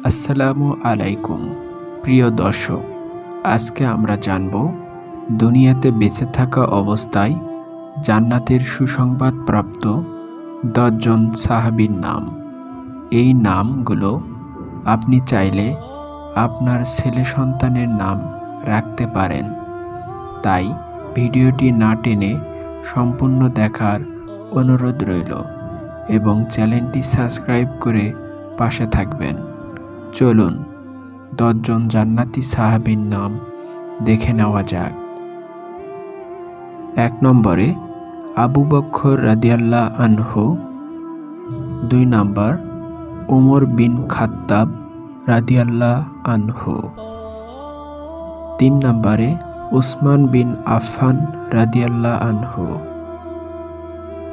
আসসালামু আলাইকুম প্রিয় দর্শক, আজকে আমরা জানব দুনিয়াতে বেঁচে থাকা অবস্থায় জান্নাতের সুসংবাদ প্রাপ্ত 10 জন সাহাবীর নাম। এই নামগুলো আপনি চাইলে আপনার ছেলে সন্তানের নাম রাখতে পারেন। তাই ভিডিওটি না টেনে সম্পূর্ণ দেখার অনুরোধ রইল এবং চ্যানেলটি সাবস্ক্রাইব করে পাশে থাকবেন। চলুন 10 জন জান্নাতি সাহাবীর নাম দেখে নেওয়া যাক। 1 নম্বরে আবু বকর রাদিয়াল্লাহু আনহু। 2 নম্বর উমর বিন খাত্তাব রাদিয়াল্লাহু আনহু। 3 নম্বরে উসমান বিন আফফান রাদিয়াল্লাহু আনহু।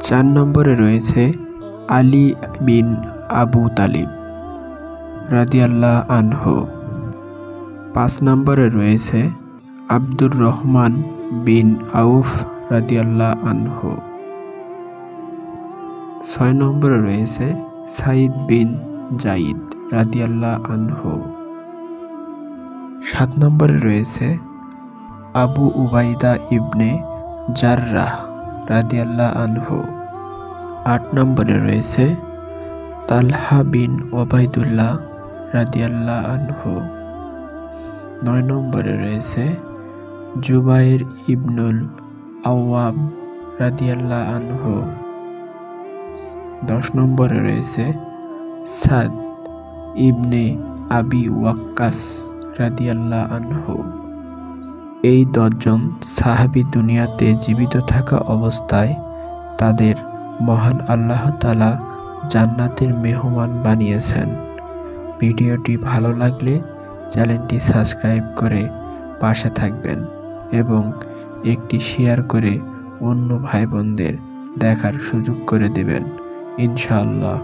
4 নম্বরে রয়েছে আলী বিন আবু তালিব রাদিয়াল্লাহু আনহু। 5 নম্বরে রয়েছে আব্দুর রহমান বিন আউফ রাদিয়াল্লাহু আনহু। 6 নম্বরে রয়েছে সাইদ বিন জাইদ রাদিয়াল্লাহু আনহু। 7 নম্বরে রয়েছে আবু উবাইদা ইবনে জাররাহ রাদিয়াল্লাহু আনহু। 8 নম্বরে রয়েছে তালহা বিন ওবাইদুল্লাহ রাদিয়াল্লাহু আনহু। 9 নম্বরে রয়েছে জুবাইর ইবনুল আওয়াম রাদিয়াল্লাহু আনহু। 10 নম্বরে রয়েছে সাদ ইবনে আবি ওয়াক্কাস রাদিয়াল্লাহু আনহু। এই 10 জন সাহাবী দুনিয়াতে জীবিত থাকা অবস্থায় তাদের মহান আল্লাহ তাআলা জান্নাতের মেহমান বানিয়েছেন। ভিডিওটি ভালো লাগলে চ্যানেলটি সাবস্ক্রাইব করে পাশে থাকবেন এবং একটি শেয়ার করে অন্য ভাই বোনদের দেখার সুযোগ করে দেবেন ইনশাআল্লাহ।